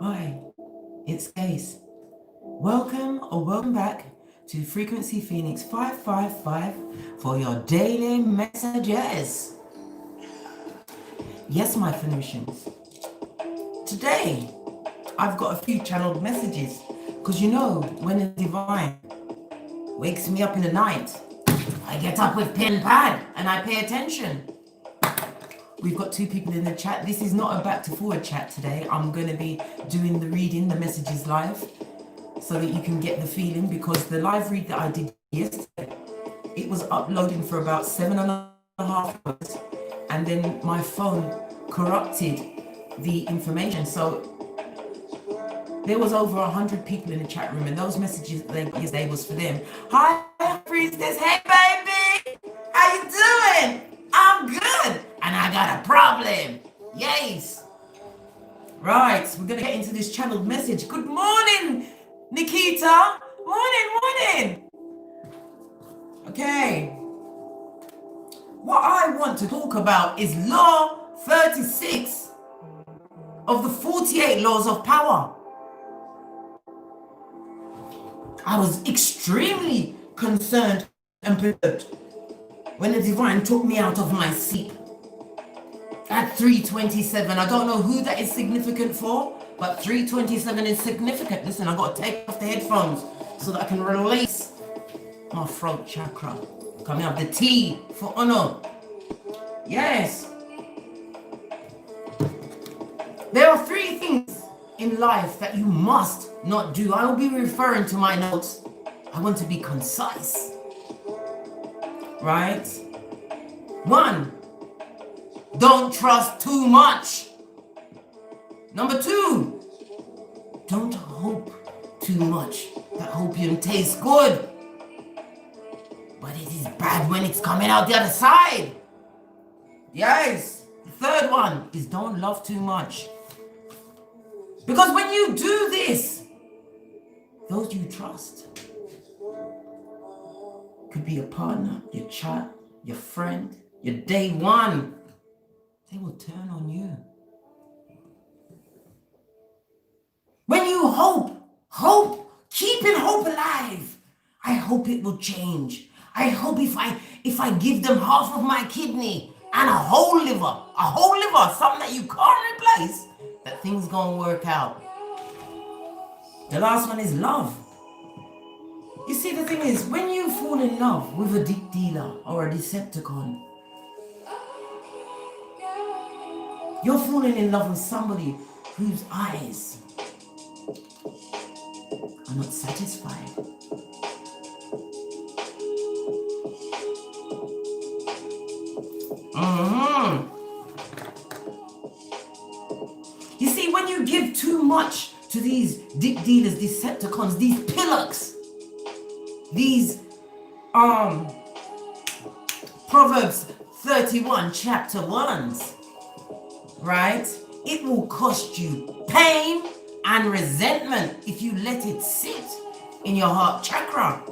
Hi, it's Ace. Welcome back to Frequency Phoenix 555 for your daily messages. Yes, my Phoenicians. Today, I've got a few channeled messages because you know, when the divine wakes me up in the night, I get up with pen and pad and I pay attention. We've got two people in the chat. This is not a back to forward chat today. I'm going to be doing the reading, the messages live, so that you can get the feeling, because the live read that I did yesterday, it was uploading for about 7.5 hours, and then my phone corrupted the information. So there was over 100 people in the chat room, and those messages yesterday was for them. Hi, Priestess. Hey, baby. How you doing? I'm good. And I got a problem. Yes. Right, we're going to get into this channeled message. Good morning, Nikita. Morning. Okay. What I want to talk about is Law 36 of the 48 Laws of Power. I was extremely concerned and perturbed when the divine took me out of my sleep at 3:27. I don't know who that is significant for, but 3:27 is significant. Listen, I got to take off the headphones so that I can release my throat chakra. Coming up, the T for honor. Yes. There are 3 things in life that you must not do. I will be referring to my notes. I want to be concise. Right? 1, don't trust too much. Number 2, don't hope too much. That hopium tastes good, but it is bad when it's coming out the other side. Yes. The 3rd one is don't love too much. Because when you do this, those you trust, could be your partner, your child, your friend, your day one, they will turn on you. When you hope, keeping hope alive. I hope it will change. I hope if I give them half of my kidney and a whole liver, something that you can't replace, that things gonna work out. The last one is love. You see, the thing is, when you fall in love with a deep dealer or a Decepticon, you're falling in love with somebody whose eyes are not satisfied. You see, when you give too much to these deep dealers, Decepticons, these pillocks, these Proverbs 31 chapter 1s, right? It will cost you pain and resentment if you let it sit in your heart chakra.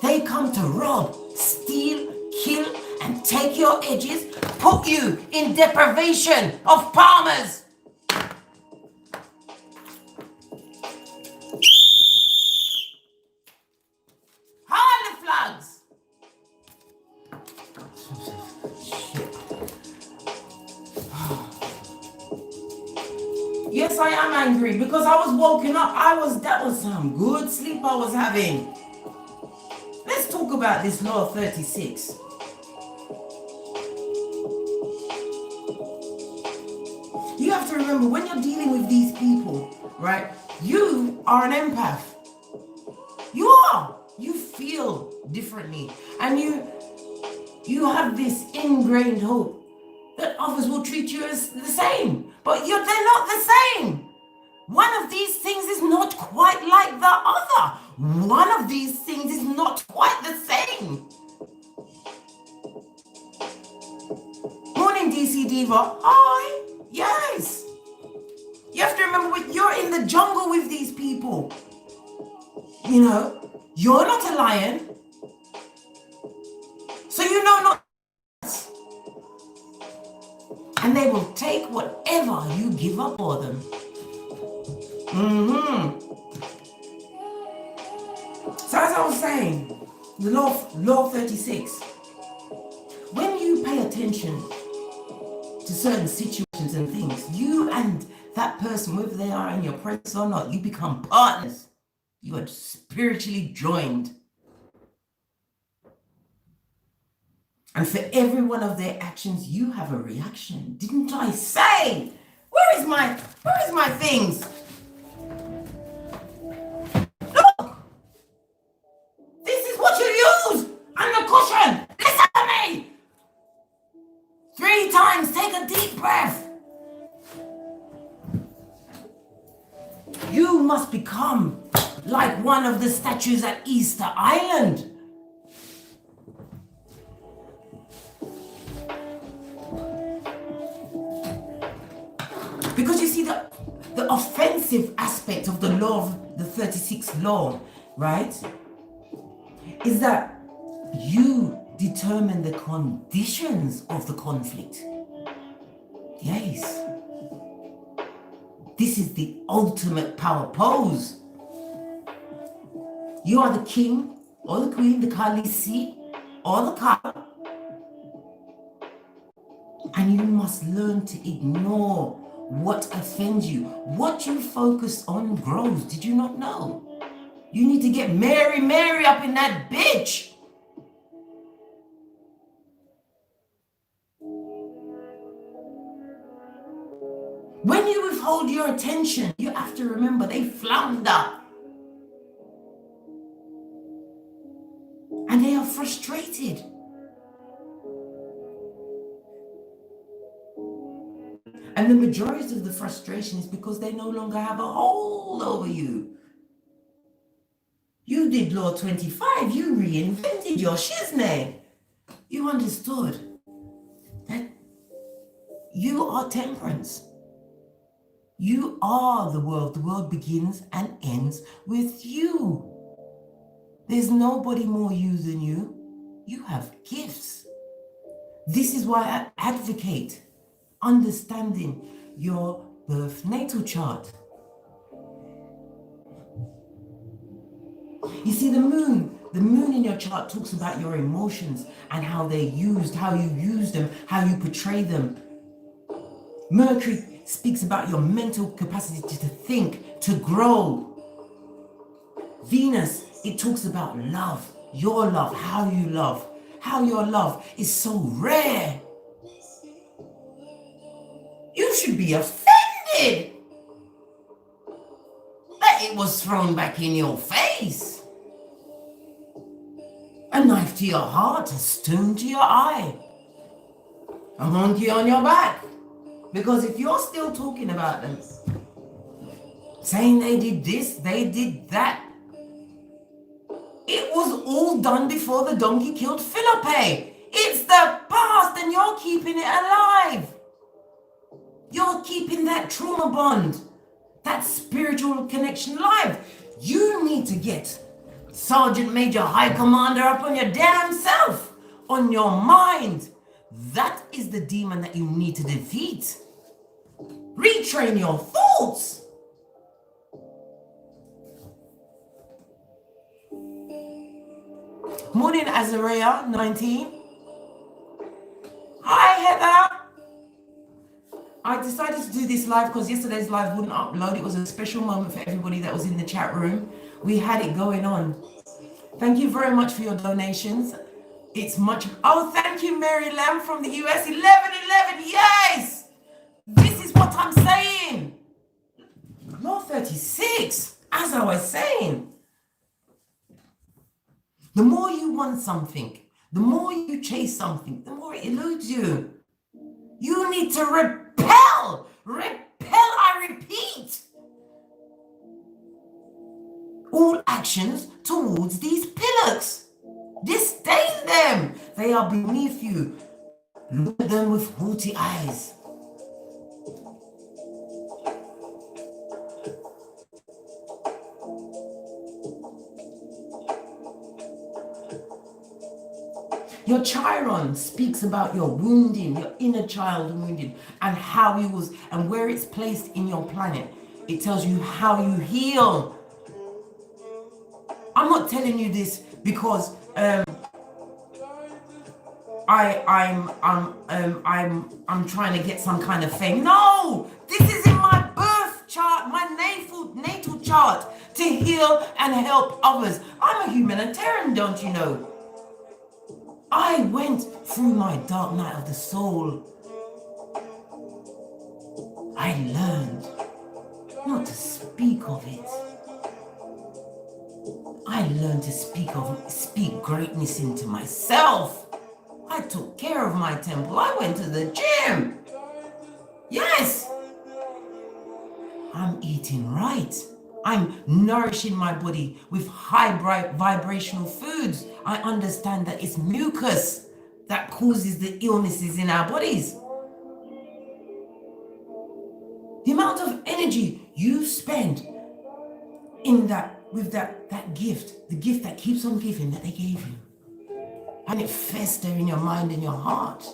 They come to rob, steal, kill, and take your edges, put you in deprivation of palmers. Yes, I am angry because I was woken up. That was some good sleep I was having. Let's talk about this Law 36. You have to remember, when you're dealing with these people, right? You are an empath. You are. You feel differently. And you have this ingrained hope that others will treat you as the same. But they're not the same. One of these things is not quite like the other. One of these things is not quite the same. Morning, DC Diva. Hi. Yes. You have to remember, you're in the jungle with these people. You know, you're not a lion. So you know not. And they will take whatever you give up for them. So as I was saying, the law 36, when you pay attention to certain situations and things, you and that person, whether they are in your presence or not, you become partners. You are spiritually joined. And for every one of their actions, you have a reaction. Didn't I say? Where is my things? Look! This is what you use on the cushion. Listen to me! 3 times, take a deep breath. You must become like one of the statues at Easter Island. Because you see the offensive aspect of the law of the 36th law, right? Is that you determine the conditions of the conflict. Yes. This is the ultimate power pose. You are the king or the queen, the Khaleesi or the Khal. And you must learn to ignore what offends you. What you focus on grows. Did you not know? You need to get Mary up in that bitch. When you withhold your attention, you have to remember they flounder. And they are frustrated. And the majority of the frustration is because they no longer have a hold over you. You did Law 25, you reinvented your shiznay. You understood that you are temperance. You are the world. The world begins and ends with you. There's nobody more you than you. You have gifts. This is why I advocate understanding your birth natal chart. You see, the moon in your chart talks about your emotions and how they're used, how you use them, how you portray them. Mercury speaks about your mental capacity to think, to grow. Venus, it talks about love, your love, how you love, how your love is so rare. You should be offended that it was thrown back in your face. A knife to your heart, a stone to your eye, a monkey on your back. Because if you're still talking about them, saying they did this, they did that, it was all done before the donkey killed Philippe. It's the past and you're keeping it alive. You're keeping that trauma bond, that spiritual connection alive. You need to get Sergeant Major High Commander up on your damn self, on your mind. That is the demon that you need to defeat. Retrain your thoughts. Morning, Azariah, 19. Hi, Heather. I decided to do this live because yesterday's live wouldn't upload. It was a special moment for everybody that was in the chat room. We had it going on. Thank you very much for your donations. It's much. Oh, thank you, Mary Lamb from the US. 1111. Yes. This is what I'm saying. Law 36. As I was saying. The more you want something, the more you chase something, the more it eludes you. You need to repel. Repel, I repeat. All actions towards these pillars. Disdain them. They are beneath you. Look at them with haughty eyes. Your Chiron speaks about your wounding, your inner child wounding, and how you was, and where it's placed in your planet. It tells you how you heal. I'm not telling you this because I'm trying to get some kind of fame. No, this is in my birth chart, my natal chart, to heal and help others. I'm a humanitarian, don't you know? I went through my dark night of the soul. I learned not to speak of it. I learned to speak greatness into myself. I took care of my temple. I went to the gym. Yes. I'm eating right. I'm nourishing my body with high vibrational foods. I understand that it's mucus that causes the illnesses in our bodies. The amount of energy you spend in that, with that gift, the gift that keeps on giving that they gave you, and it fester in your mind and your heart.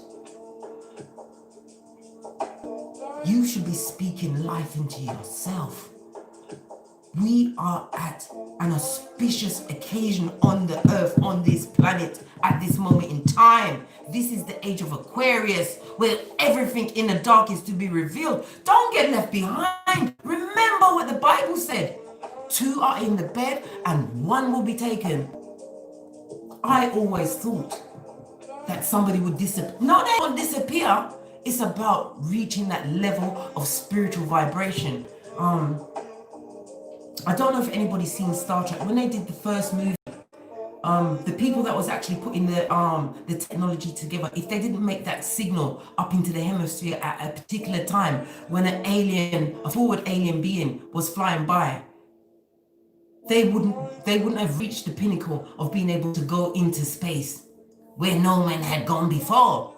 You should be speaking life into yourself. We are at an auspicious occasion on the earth, on this planet, at this moment in time. This is the age of Aquarius, where everything in the dark is to be revealed. Don't get left behind. Remember what the Bible said. 2 are in the bed and 1 will be taken. I always thought that somebody would disappear. No, they won't disappear. It's about reaching that level of spiritual vibration. I don't know if anybody's seen Star Trek. When they did the first movie, the people that was actually putting the technology together, if they didn't make that signal up into the hemisphere at a particular time when a forward alien being was flying by, they wouldn't have reached the pinnacle of being able to go into space where no man had gone before.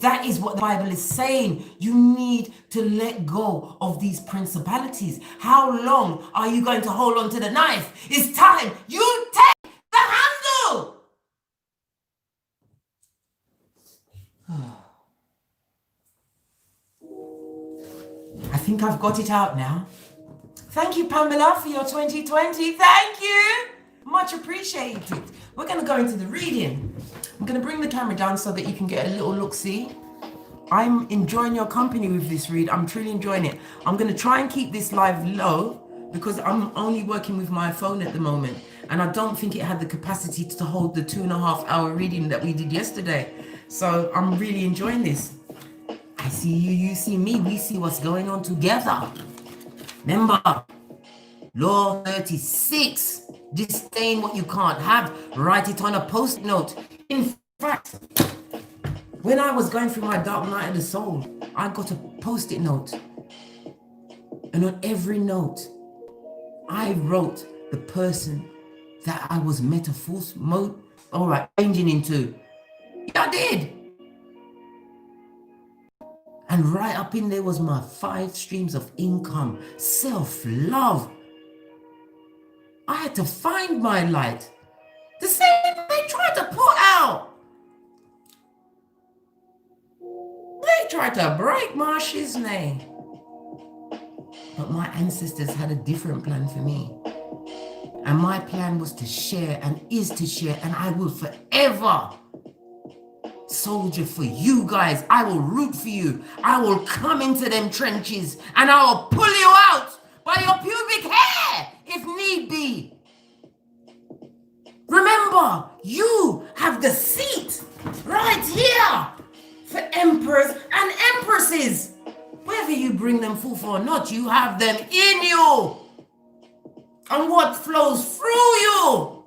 That is what the Bible is saying. You need to let go of these principalities. How long are you going to hold on to the knife? It's time you take the handle. I think I've got it out now. Thank you, Pamela, for your 2020. Thank you. Much appreciated. We're going to go into the reading. I'm going to bring the camera down so that you can get a little look-see. I'm enjoying your company with this read. I'm truly enjoying it. I'm going to try and keep this live low because I'm only working with my phone at the moment. And I don't think it had the capacity to hold the 2.5 hour reading that we did yesterday. So I'm really enjoying this. I see you, you see me. We see what's going on together. Remember, Law 36. Disdain what you can't have. Write it on a post-it note. In fact, when I was going through my dark night of the soul, I got a post-it note. And on every note, I wrote the person that I was changing into. Yeah, I did. And right up in there was my 5 streams of income, self-love. I had to find my light. The same they tried to put out. They tried to break my shiznay. But my ancestors had a different plan for me. And my plan was to share and is to share, and I will forever soldier for you guys. I will root for you. I will come into them trenches and I will pull you out by your pubic hair if need be. Remember, you have the seat right here for emperors and empresses. Whether you bring them forth or not, you have them in you. And what flows through you,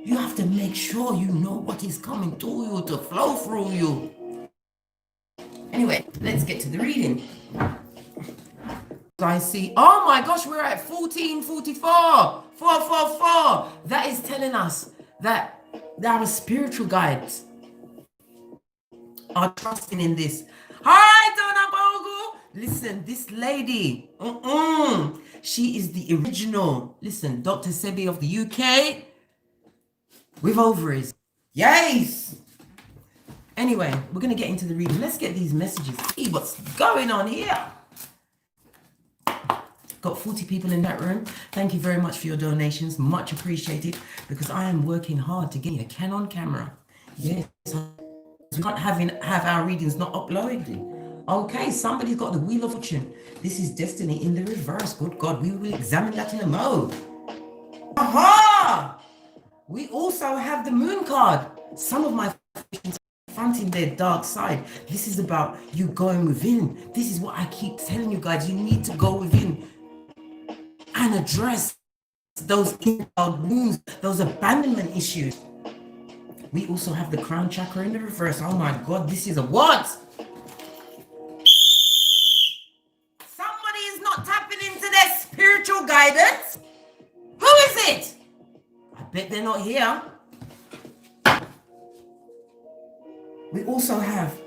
you have to make sure you know what is coming to you to flow through you. Anyway, let's get to the reading. I see, oh my gosh, we're at 1444, 444. That is telling us that our spiritual guides are trusting in this. Hi, Donna Bogle. Listen, this lady, she is the original, listen, Dr. Sebi of the UK with ovaries. Yes. Anyway, we're going to get into the reading. Let's get these messages. See what's going on here. Got 40 people in that room. Thank you very much for your donations. Much appreciated, because I am working hard to get a Canon camera. Yes. We can't have our readings not uploaded. Okay, somebody's got the Wheel of Fortune. This is destiny in the reverse. Good God, we will examine that in a moment. Aha! We also have the Moon card. Some of my confronting their dark side. This is about you going within. This is what I keep telling you guys. You need to go within and address those wounds, those abandonment issues. We also have the crown chakra in the reverse. Oh my God, this is a what? Somebody is not tapping into their spiritual guidance. Who is it? I bet they're not here. We also have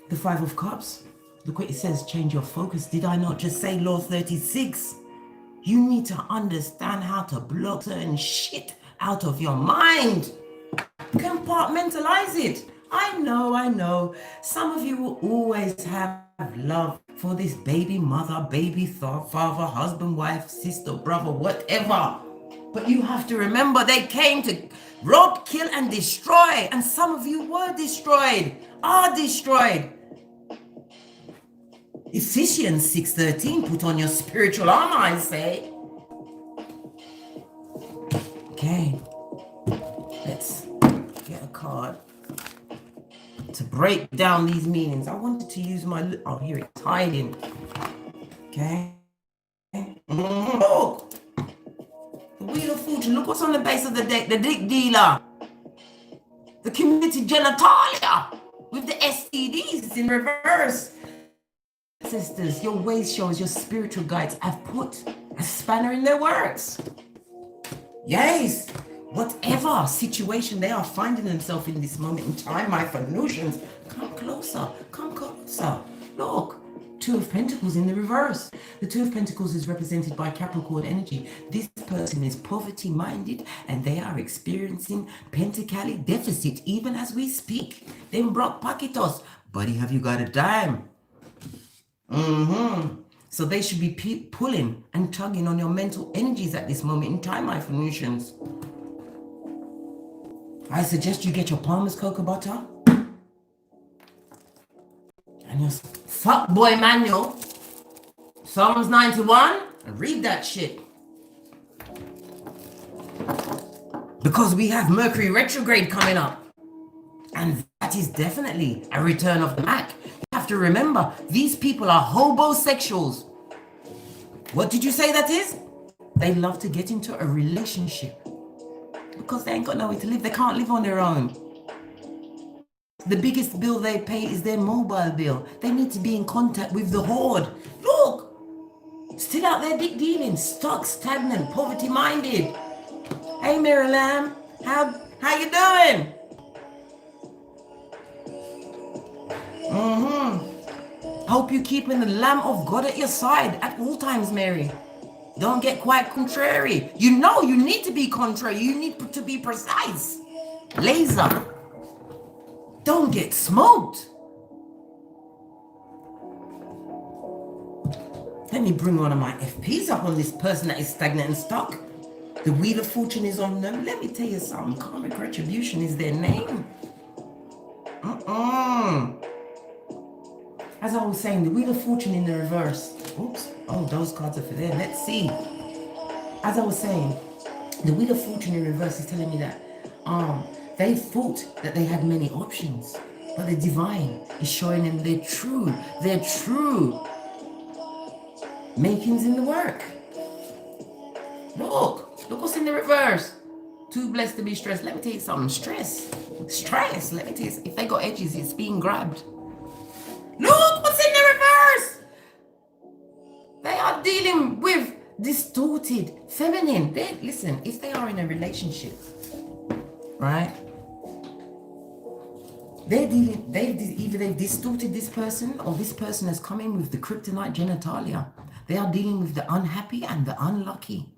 the Five of Cups. Look what it says, change your focus. Did I not just say law 36? You need to understand how to block certain shit out of your mind. Compartmentalize it. I know. Some of you will always have love for this baby mother, baby father, husband, wife, sister, brother, whatever. But you have to remember they came to rob, kill, and destroy. And some of you were destroyed, are destroyed. Ephesians 6:13, put on your spiritual armor, I say. Okay, let's get a card to break down these meanings. I wanted to use my, oh, here it's hiding. Okay. Look, the Wheel of Fortune. Look what's on the base of the deck. The dick dealer. The community genitalia with the STDs. It's in reverse. Sisters, your ways shows your spiritual guides have put a spanner in their works. Yes, whatever situation they are finding themselves in this moment in time, my Phoenicians, come closer, come closer. Look, Two of Pentacles in the reverse. The Two of Pentacles is represented by Capricorn energy. This person is poverty-minded and they are experiencing pentacali deficit even as we speak. Them broke paquitos. Buddy, have you got a dime? So they should be pulling and tugging on your mental energies at this moment in time, my Phoenicians. I suggest you get your Palmer's cocoa butter and your fuckboy manual, Psalms 91, and read that shit. Because we have Mercury retrograde coming up. And that is definitely a return of the Mac. You have to remember, these people are hobosexuals. What did you say that is? They love to get into a relationship because they ain't got nowhere to live. They can't live on their own. The biggest bill they pay is their mobile bill. They need to be in contact with the horde. Look, still out there dick dealing, stuck, stagnant, poverty-minded. Hey, Mary Lamb, how you doing? Hope you're keeping the Lamb of God at your side at all times, Mary. Don't get quite contrary. You know you need to be contrary. You need to be precise. Laser. Don't get smoked. Let me bring one of my FPs up on this person that is stagnant and stuck. The Wheel of Fortune is on them. Let me tell you something. Karmic Retribution is their name. As I was saying, the Wheel of Fortune in the reverse. Oops. Oh, those cards are for there. Let's see. As I was saying, the Wheel of Fortune in reverse is telling me that they thought that they had many options, but the divine is showing them their true makings in the work. Look what's in the reverse. Too blessed to be stressed. Let me tell you something. Stress. Let me tell you, if they got edges, it's being grabbed. Look what's in the reverse. They are dealing with distorted feminine. Listen, if they are in a relationship, right? They've distorted this person, or this person has come in with the kryptonite genitalia. They are dealing with the unhappy and the unlucky.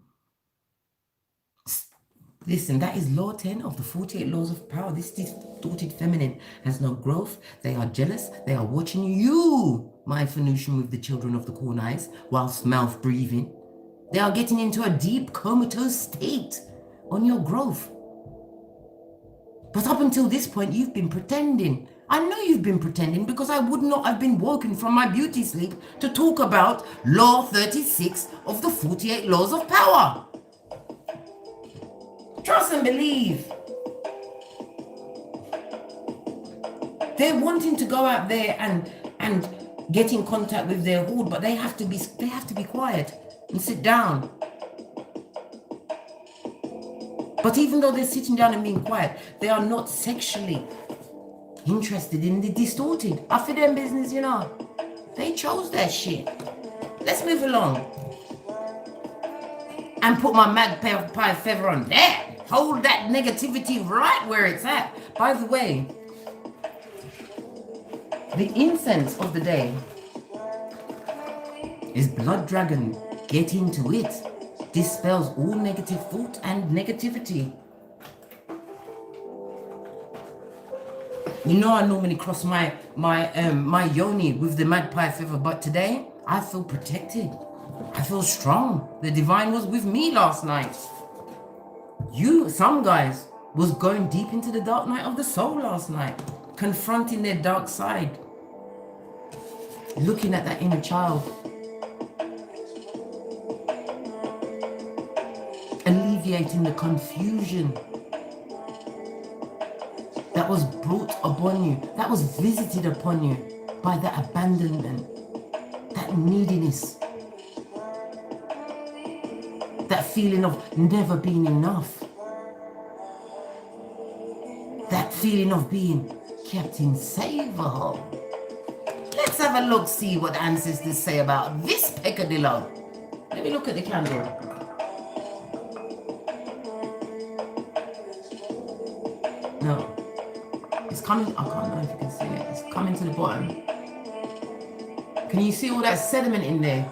Listen, that is law 10 of the 48 laws of power. This distorted feminine has no growth. They are jealous. They are watching you, my Phoenician with the children of the corn eyes, whilst mouth breathing. They are getting into a deep comatose state on your growth. But up until this point, you've been pretending. I know you've been pretending because I would not have been woken from my beauty sleep to talk about Law 36 of the 48 laws of power. Trust and believe. They're wanting to go out there and get in contact with their horde, but they have to be quiet and sit down. But even though they're sitting down and being quiet, they are not sexually interested in the distorted. After them business, you know. They chose that shit. Let's move along. And put my magpie feather on there. Hold that negativity right where it's at. By the way, the incense of the day is Blood Dragon. Get into it. Dispels all negative thought and negativity. You know, I normally cross my yoni with the magpie feather, but today I feel protected. I feel strong. The divine was with me last night. Some guys was going deep into the dark night of the soul last night, confronting their dark side, looking at that inner child, alleviating the confusion that was brought upon you, that was visited upon you by that abandonment, that neediness, that feeling of never being enough, that feeling of being kept in savor. Let's have a look, see what the ancestors say about this peccadillo. Let me look at the candle. No, it's coming. I can't know if you can see it. It's coming to the bottom. Can you see all that sediment in there?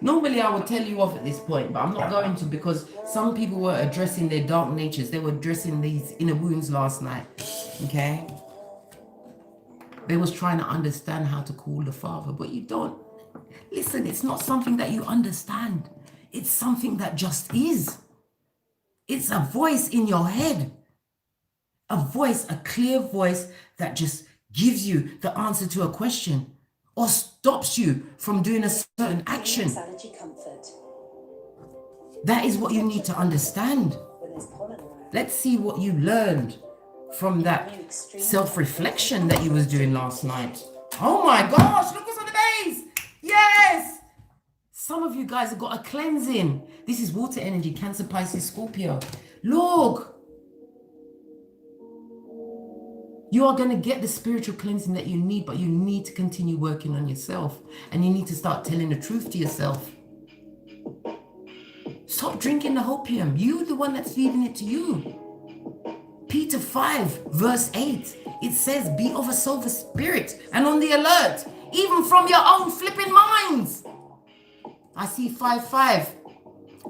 Normally I would tell you off at this point, but I'm not going to, because some people were addressing their dark natures. They were addressing these inner wounds last night, okay? They was trying to understand how to call the Father, but you don't. Listen, it's not something that you understand. It's something that just is. It's a voice in your head. A voice, a clear voice that just gives you the answer to a question, or stops you from doing a certain action. That is what you need to understand. Let's see what you learned from that self-reflection that you was doing last night. Oh my gosh, look what's on the base. Yes. Some of you guys have got a cleansing. This is water energy, Cancer, Pisces, Scorpio. Look. You are going to get the spiritual cleansing that you need, but you need to continue working on yourself. And you need to start telling the truth to yourself. Stop drinking the opium. You're the one that's feeding it to you. Peter 5, verse 8. It says, be of a sober spirit and on the alert, even from your own flipping minds. I see 5,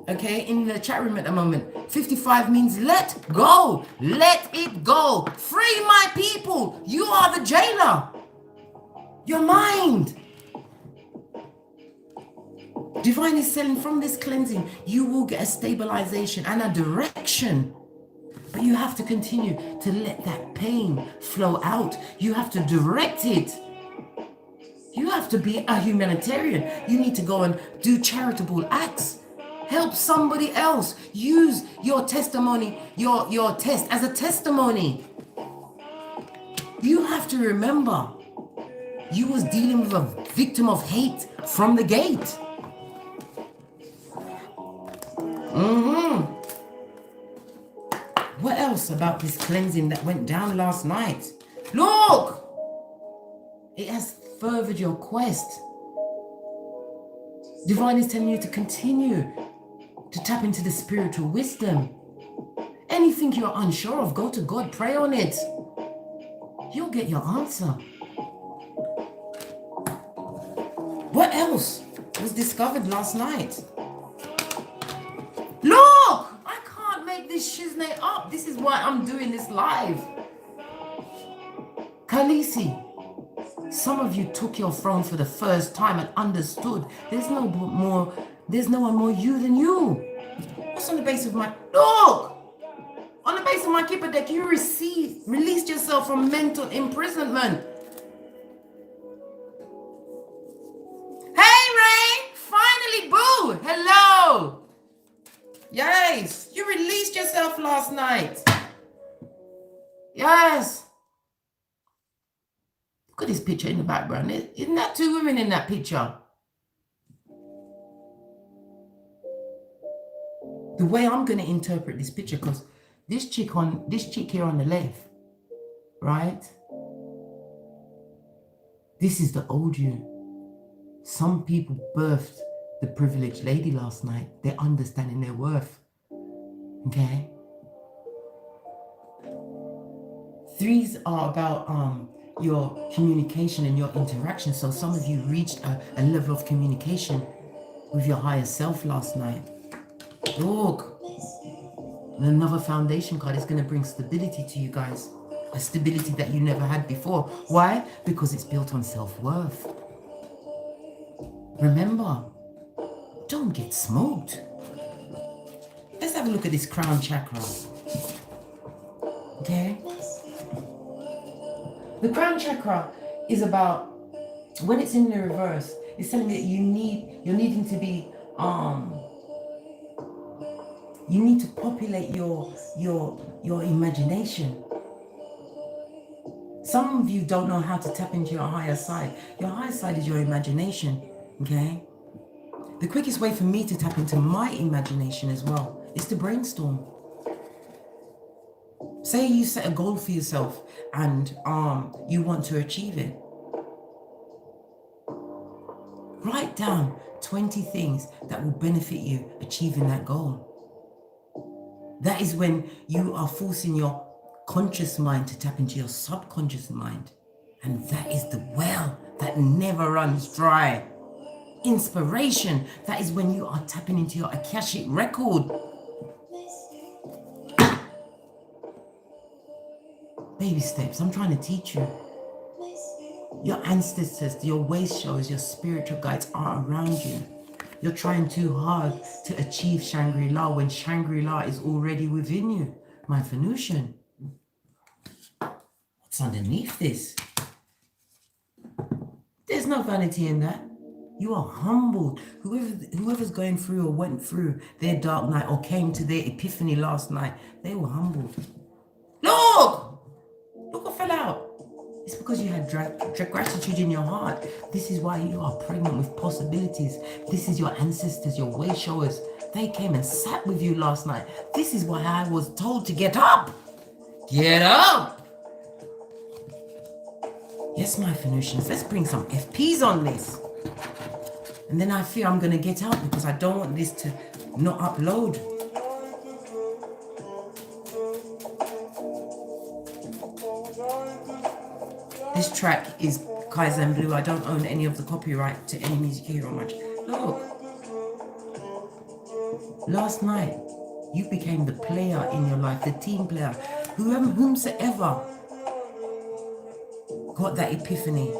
okay, in the chat room at the moment. 55 means let go. Let it go. Free my people. You are the jailer. Your mind. Divine is saying from this cleansing, you will get a stabilization and a direction. But you have to continue to let that pain flow out. You have to direct it. You have to be a humanitarian. You need to go and do charitable acts. Help somebody else. Use your testimony, your test as a testimony. You have to remember, you was dealing with a victim of hate from the gate. What else about this cleansing that went down last night? Look! It has furthered your quest. Divine is telling you to continue to tap into the spiritual wisdom. Anything you're unsure of, go to God, pray on it. You'll get your answer. What else was discovered last night? is shiznay up. This is why I'm doing this live. Khaleesi, some of you took your throne for the first time and understood there's no one more you than you. What's on the base of my... Look! On the base of my Kipper deck, you released yourself from mental imprisonment. Hey, Ray! Finally, boo! Hello! Yes! You released yourself last night. Yes! Look at this picture in the background. Isn't that two women in that picture? The way I'm going to interpret this picture, because this chick here on the left, right? This is the old you. Some people birthed the privileged lady last night. They're understanding their worth. Okay? Threes are about your communication and your interaction. So some of you reached a level of communication with your higher self last night. Look. And another foundation card is going to bring stability to you guys. A stability that you never had before. Why? Because it's built on self-worth. Remember, don't get smoked. Let's have a look at this crown chakra. Okay? The crown chakra is about, when it's in the reverse, it's telling me that you're needing to be, you need to populate your imagination. Some of you don't know how to tap into your higher side. Your higher side is your imagination, okay? The quickest way for me to tap into my imagination as well is to brainstorm. Say you set a goal for yourself and you want to achieve it. Write down 20 things that will benefit you achieving that goal. That is when you are forcing your conscious mind to tap into your subconscious mind. And that is the well that never runs dry. Inspiration, that is when you are tapping into your Akashic record. Baby steps, I'm trying to teach you. Your ancestors, your way showers, your spiritual guides are around you. You're trying too hard to achieve Shangri-La when Shangri-La is already within you, my Venusian. What's underneath this? There's no vanity in that. You are humbled. Whoever's going through or went through their dark night or came to their epiphany last night, they were humbled. Look! Look what fell out. It's because you had gratitude in your heart. This is why you are pregnant with possibilities. This is your ancestors, your way showers. They came and sat with you last night. This is why I was told to get up. Get up! Yes, my Venusians, let's bring some FPs on this. And then I fear I'm going to get out because I don't want this to not upload. This track is Kaizen Blue. I don't own any of the copyright to any music here or much. Look. Last night, you became the player in your life, the team player. Whomsoever got that epiphany.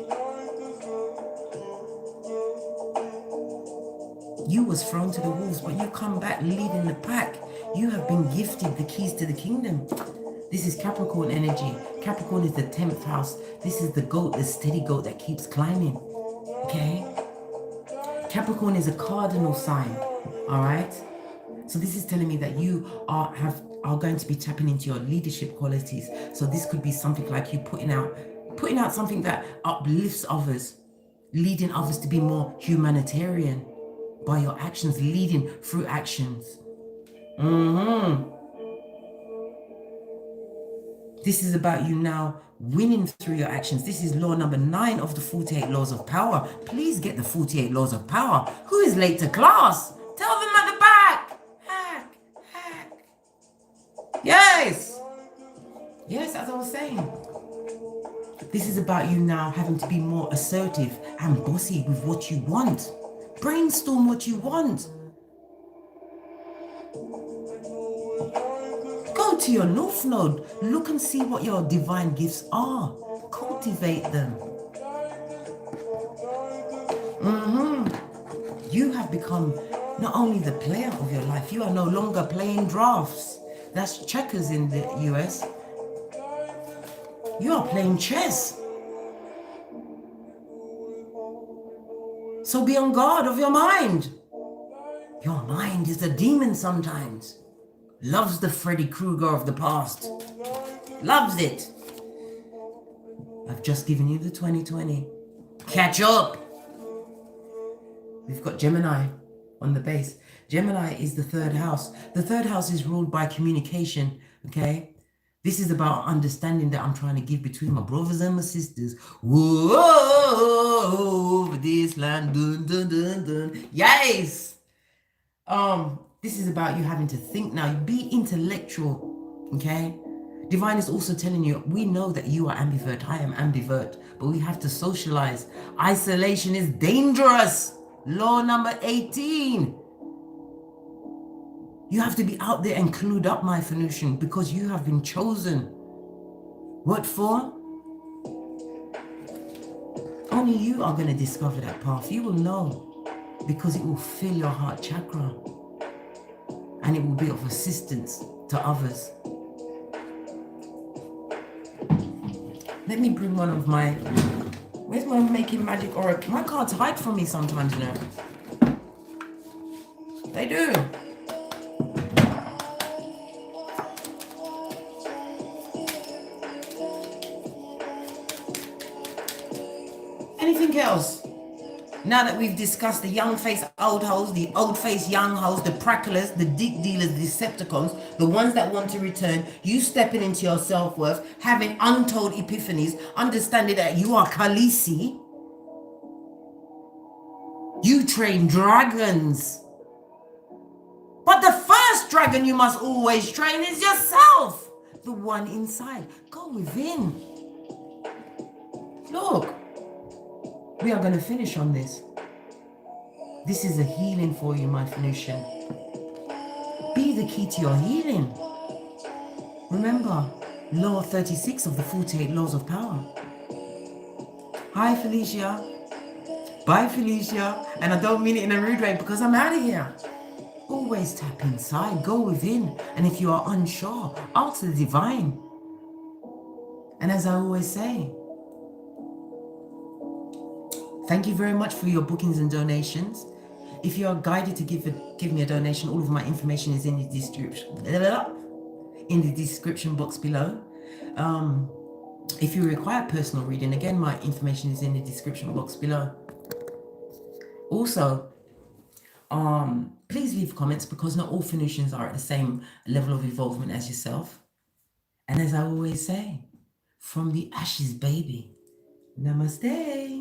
You was thrown to the wolves, but you come back leading the pack. You have been gifted the keys to the kingdom. This is Capricorn energy. Capricorn is the 10th house. This is the goat, the steady goat that keeps climbing. Okay? Capricorn is a cardinal sign. All right? So this is telling me that you are going to be tapping into your leadership qualities. So this could be something like you putting out something that uplifts others, leading others to be more humanitarian by your actions, leading through actions. This is about you now winning through your actions. This is law number 9 of the 48 laws of power. Please get the 48 laws of power. Who is late to class? Tell them at the back. Hack. Yes. Yes, as I was saying. This is about you now having to be more assertive and bossy with what you want. Brainstorm what you want. to your North Node. Look and see what your divine gifts are. Cultivate them. You have become not only the player of your life, you are no longer playing drafts. That's checkers in the US. You are playing chess. So be on guard of your mind. Your mind is a demon sometimes. Loves the Freddy Krueger of the past. Loves it. I've just given you the 2020. Catch up. We've got Gemini on the base. Gemini is the third house. The third house is ruled by communication, okay? This is about understanding that I'm trying to give between my brothers and my sisters. Whoa, over this land, dun, dun, dun, dun. Yes! This is about you having to think now. Be intellectual, okay? Divine is also telling you, we know that you are ambivert. I am ambivert, but we have to socialize. Isolation is dangerous. Law number 18. You have to be out there and clued up, my Venusian, because you have been chosen. What for? Only you are going to discover that path. You will know, because it will fill your heart chakra. And it will be of assistance to others. Let me bring one of my... Where's my Making Magic Oracle? My cards hide from me sometimes, you know. They do. Anything else? Now that we've discussed the young face old hoes, the old face young hoes, the pracklers, the dick dealers, the Decepticons, the ones that want to return, you stepping into your self-worth, having untold epiphanies, understanding that you are Khaleesi. You train dragons. But the first dragon you must always train is yourself. The one inside. Go within. Look. We are going to finish on this. This is a healing for you, my Venusian. Be the key to your healing. Remember, law 36 of the 48 laws of power. Hi, Felicia. Bye, Felicia. And I don't mean it in a rude way because I'm out of here. Always tap inside, go within. And if you are unsure, ask the divine. And as I always say, thank you very much for your bookings and donations. If you are guided to give me a donation, all of my information is in the description box below. If you require personal reading, again, my information is in the description box below. Also, please leave comments because not all Venusians are at the same level of involvement as yourself. And as I always say, from the ashes, baby, namaste.